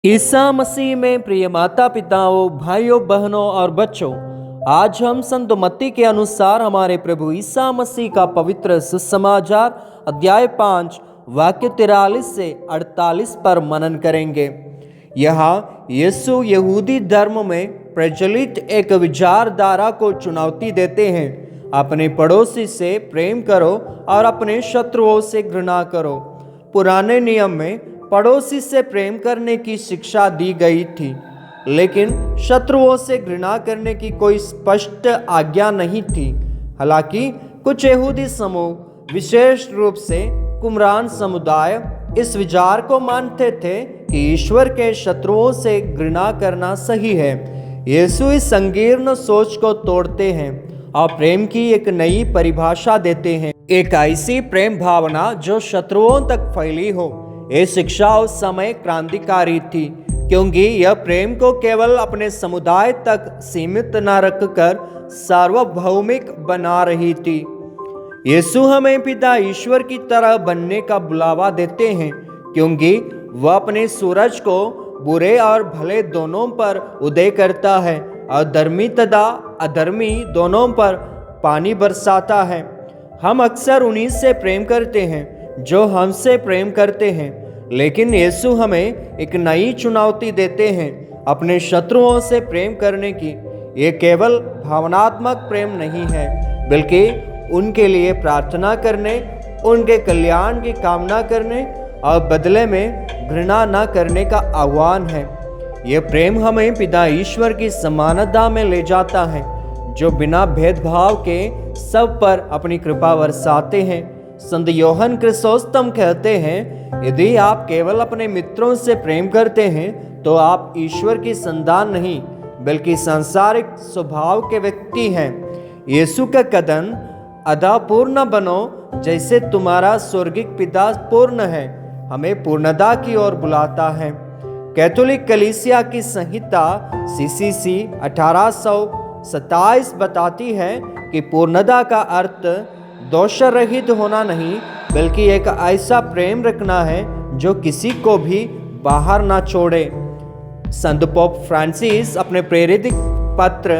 ईसा मसीह में प्रिय माता पिताओं, भाइयों बहनों और बच्चों, आज हम संत मत्ती के अनुसार हमारे प्रभु ईसा मसीह का पवित्र सुसमाचार अध्याय 5 वाक्य 43 से 48 पर मनन करेंगे। यहाँ यीशु यहूदी धर्म में प्रचलित एक विचारधारा को चुनौती देते हैं। अपने पड़ोसी से प्रेम करो और अपने शत्रुओं से घृणा करो। पुराने नियम में पड़ोसी से प्रेम करने की शिक्षा दी गई थी, लेकिन शत्रुओं से घृणा करने की कोई स्पष्ट आज्ञा नहीं थी। हालांकि कुछ यहूदी समूह, विशेष रूप से कुमरान समुदाय, इस विचार को मानते थे कि ईश्वर के शत्रुओं से घृणा करना सही है। यीशु इस संकीर्ण सोच को तोड़ते हैं और प्रेम की एक नई परिभाषा देते हैं, एक ऐसी प्रेम भावना जो शत्रुओं तक फैली हो। ये शिक्षा उस समय क्रांतिकारी थी, क्योंकि यह प्रेम को केवल अपने समुदाय तक सीमित न रखकर सार्वभौमिक बना रही थी। यीशु हमें पिता ईश्वर की तरह बनने का बुलावा देते हैं, क्योंकि वह अपने सूरज को बुरे और भले दोनों पर उदय करता है और धर्मी तथा अधर्मी दोनों पर पानी बरसाता है। हम अक्सर उन्हीं से प्रेम करते हैं जो हमसे प्रेम करते हैं, लेकिन यीशु हमें एक नई चुनौती देते हैं, अपने शत्रुओं से प्रेम करने की। ये केवल भावनात्मक प्रेम नहीं है, बल्कि उनके लिए प्रार्थना करने, उनके कल्याण की कामना करने और बदले में घृणा न करने का आह्वान है। ये प्रेम हमें पिता ईश्वर की समानता में ले जाता है, जो बिना भेदभाव के सब पर अपनी कृपा बरसाते हैं। संत यूहन्ना क्रिसोस्टम कहते हैं, यदि आप केवल अपने मित्रों से प्रेम करते हैं तो आप ईश्वर की संतान नहीं, बल्कि सांसारिक स्वभाव के व्यक्ति हैं। यीशु का कथन, अदा पूर्ण बनो जैसे तुम्हारा स्वर्गिक पिता पूर्ण है, हमें पूर्णता की ओर बुलाता है। कैथोलिक कलीसिया की संहिता सीसीसी 1827 बताती है कि पूर्णता का अर्थ दोष रहित होना नहीं, बल्कि एक ऐसा प्रेम रखना है जो किसी को भी बाहर ना छोड़े। संत पोप फ्रांसिस अपने प्रेरित पत्र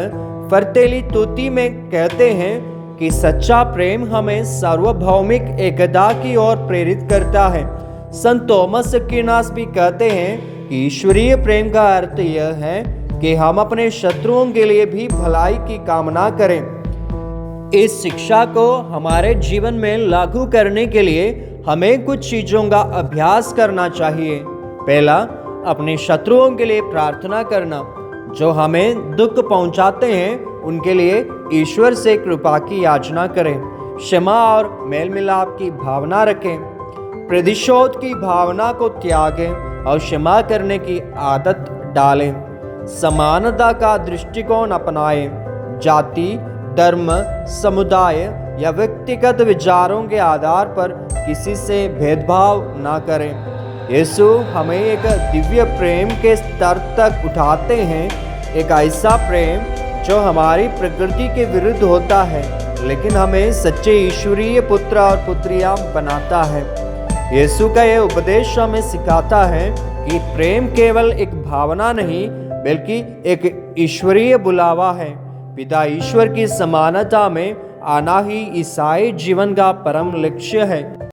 फ्रैटेली तुtti में कहते हैं कि सच्चा प्रेम हमें सार्वभौमिक एकता की ओर प्रेरित करता है। संत थॉमस एक्विनास भी कहते हैं कि ईश्वरीय प्रेम का अर्थ यह है कि हम अपने शत्रुओं के लिए भी भलाई की कामना करें। इस शिक्षा को हमारे जीवन में लागू करने के लिए हमें कुछ चीज़ों का अभ्यास करना चाहिए। पहला, अपने शत्रुओं के लिए प्रार्थना करना। जो हमें दुख पहुंचाते हैं उनके लिए ईश्वर से कृपा की याचना करें। क्षमा और मेल मिलाप की भावना रखें। प्रतिशोध की भावना को त्यागें और क्षमा करने की आदत डालें। समानता का दृष्टिकोण अपनाएं। जाति, धर्म, समुदाय या व्यक्तिगत विचारों के आधार पर किसी से भेदभाव ना करें। यीशु हमें एक दिव्य प्रेम के स्तर तक उठाते हैं, एक ऐसा प्रेम जो हमारी प्रकृति के विरुद्ध होता है, लेकिन हमें सच्चे ईश्वरीय पुत्र और पुत्रियां बनाता है। यीशु का यह उपदेश हमें सिखाता है कि प्रेम केवल एक भावना नहीं, बल्कि एक ईश्वरीय बुलावा है। पिता ईश्वर की समानता में आना ही ईसाई जीवन का परम लक्ष्य है।